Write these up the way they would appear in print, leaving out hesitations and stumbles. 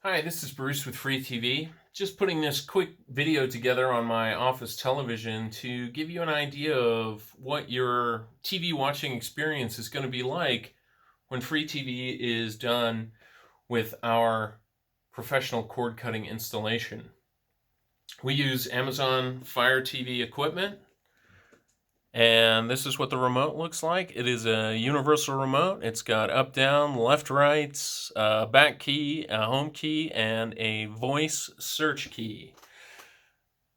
Hi, this is Bruce with freeTVee. Just putting this quick video together on my office television to give you an idea of what your TV watching experience is going to be like when freeTVee is done with our professional cord cutting installation. We use Amazon Fire TV equipment, and this is what the remote looks like. It is a universal remote. It's got up, down, left, right, a back key, a home key, and a voice search key.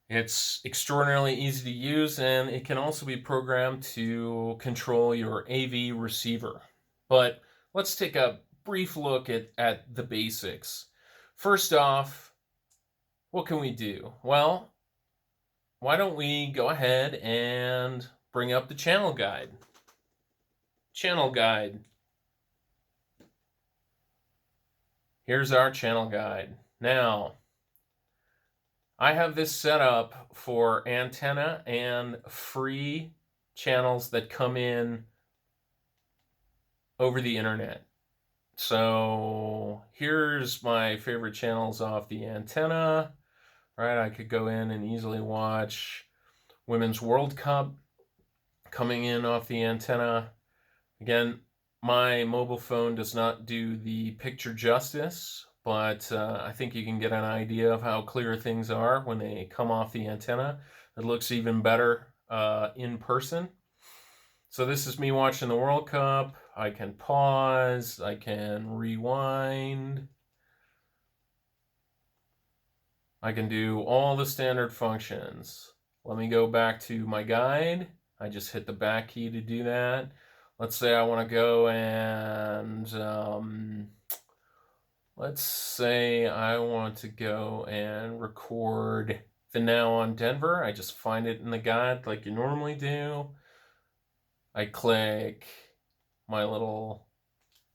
It's extraordinarily easy to use, and it can also be programmed to control your AV receiver. But let's take a brief look at the basics. First off, what can we do? Well, why don't we go ahead and bring up the channel guide. Channel guide. Here's our channel guide. Now, I have this set up for antenna and free channels that come in over the internet. So here's my favorite channels off the antenna, right? I could go in and easily watch Women's World Cup coming in off the antenna. Again, my mobile phone does not do the picture justice, but I think you can get an idea of how clear things are when they come off the antenna. It looks even better in person. So this is me watching the World Cup. I can pause, I can rewind. I can do all the standard functions. Let me go back to my guide. I just hit the back key to do that. Let's say I want to go and let's say I want to go and record the Now on Denver. I just find it in the guide like you normally do. I click my little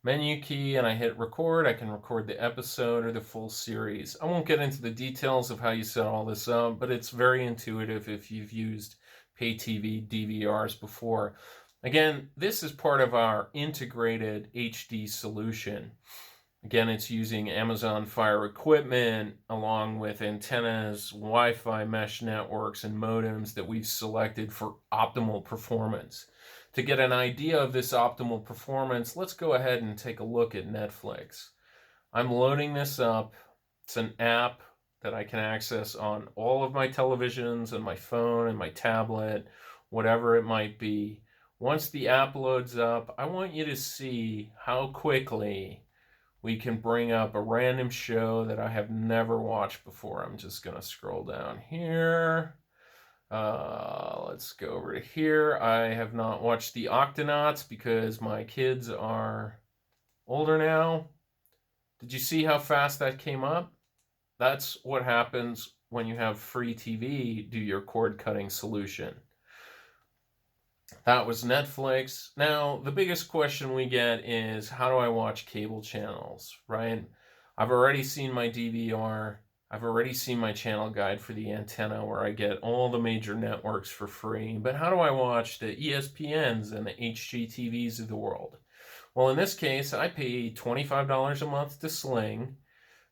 menu key and I hit record. I can record the episode or the full series. I won't get into the details of how you set all this up, but it's very intuitive if you've used pay TV DVRs before. Again, this is part of our integrated HD solution. Again, it's using Amazon Fire equipment along with antennas, Wi-Fi mesh networks, and modems that we've selected for optimal performance. To get an idea of this optimal performance, let's go ahead and take a look at Netflix. I'm loading this up. It's an app that I can access on all of my televisions and my phone and my tablet, whatever it might be. Once the app loads up, I want you to see how quickly we can bring up a random show that I have never watched before. I'm just going to scroll down here. Let's go over to here. I have not watched the Octonauts because my kids are older now. Did you see how fast that came up? That's what happens when you have freeTVee do your cord cutting solution. That was Netflix. Now, the biggest question we get is, how do I watch cable channels, right? I've already seen my DVR. I've already seen my channel guide for the antenna where I get all the major networks for free. But how do I watch the ESPNs and the HGTVs of the world? Well, in this case, I pay $25 a month to Sling.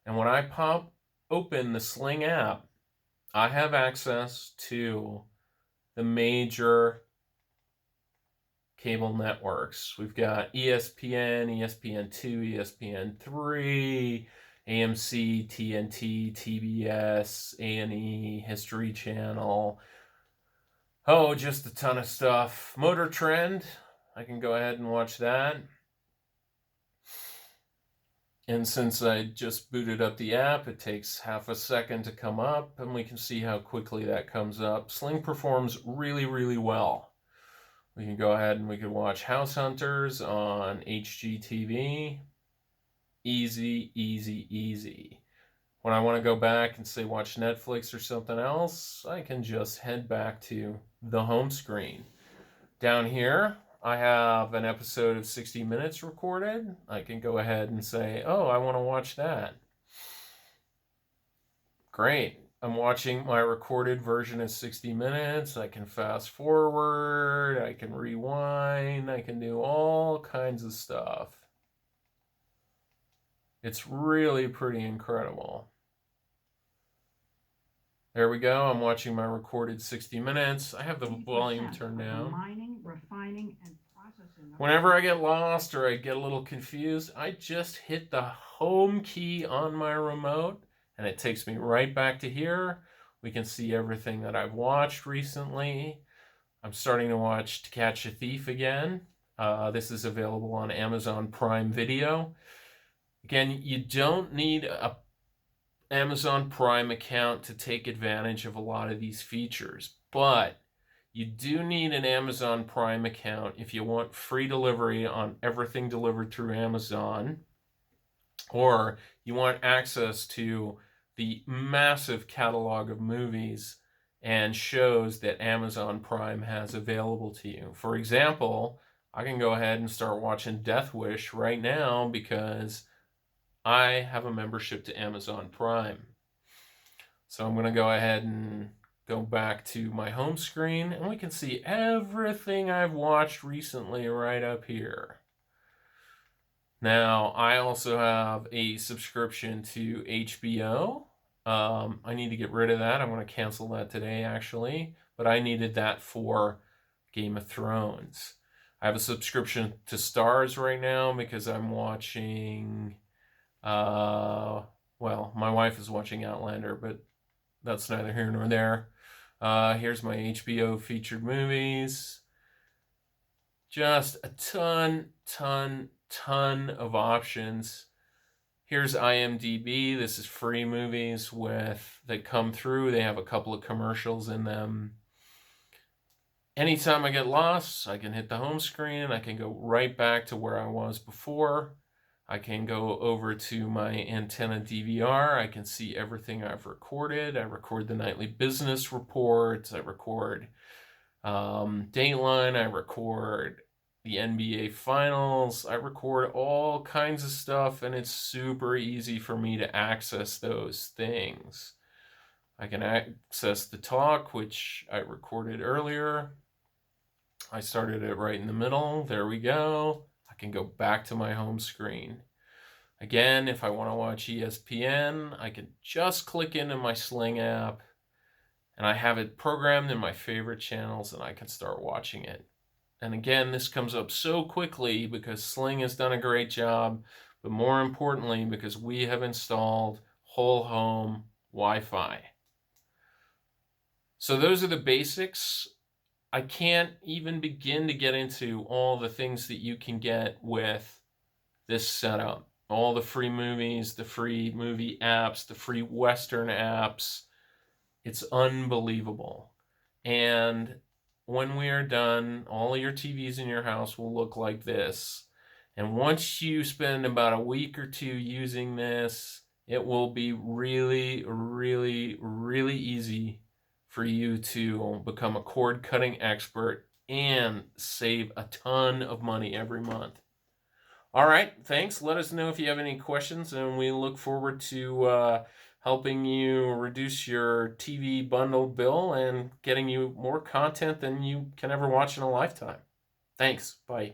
And when I pop open the Sling app, I have access to the major cable networks. We've got ESPN, ESPN2, ESPN3, AMC, TNT, TBS, A&E, History Channel. Oh, just a ton of stuff. Motor Trend, I can go ahead and watch that. And since I just booted up the app, it takes half a second to come up, and we can see how quickly that comes up. Sling performs really, really well. We can go ahead and we can watch House Hunters on HGTV. Easy, easy, easy. When I want to go back and say watch Netflix or something else, I can just head back to the home screen. Down here, I have an episode of 60 Minutes recorded. I can go ahead and say, oh, I want to watch that. Great. I'm watching my recorded version of 60 Minutes. I can fast forward. I can rewind. I can do all kinds of stuff. It's really pretty incredible. There we go. I'm watching my recorded 60 minutes. I have the volume turned down. Mining, refining, and processing. Whenever I get lost or I get a little confused, I just hit the home key on my remote and it takes me right back to here. We can see everything that I've watched recently. I'm starting to watch To Catch a Thief again. This is available on Amazon Prime Video. Again, you don't need a Amazon Prime account to take advantage of a lot of these features, but you do need an Amazon Prime account if you want free delivery on everything delivered through Amazon, or you want access to the massive catalog of movies and shows that Amazon Prime has available to you. For example, I can go ahead and start watching Death Wish right now because I have a membership to Amazon Prime. So I'm going to go ahead and go back to my home screen and we can see everything I've watched recently right up here. Now, I also have a subscription to HBO. I need to get rid of that. I'm going to cancel that today, actually. But I needed that for Game of Thrones. I have a subscription to Starz right now because I'm watching... well, my wife is watching Outlander, but that's neither here nor there. Here's my HBO featured movies. Just a ton of options. Here's IMDb. This is free movies that come through. They have a couple of commercials in them. Anytime I get lost, I can hit the home screen. I can go right back to where I was before. I can go over to my Antenna DVR. I can see everything I've recorded. I record the nightly business reports. I record Dateline. I record the NBA Finals. I record all kinds of stuff, and it's super easy for me to access those things. I can access the talk, which I recorded earlier. I started it right in the middle. There we go. I can go back to my home screen. Again, if I want to watch ESPN, I can just click into my Sling app and I have it programmed in my favorite channels and I can start watching it. And again, this comes up so quickly because Sling has done a great job, but more importantly, because we have installed whole home Wi-Fi. So those are the basics. I can't even begin to get into all the things that you can get with this setup. All the free movies, the free movie apps, the free Western apps. It's unbelievable. And when we are done, all your TVs in your house will look like this. And once you spend about a week or two using this, it will be really, really, really easy for you to become a cord cutting expert and save a ton of money every month. All right, thanks. Let us know if you have any questions, and we look forward to helping you reduce your TV bundle bill and getting you more content than you can ever watch in a lifetime. Thanks. Bye.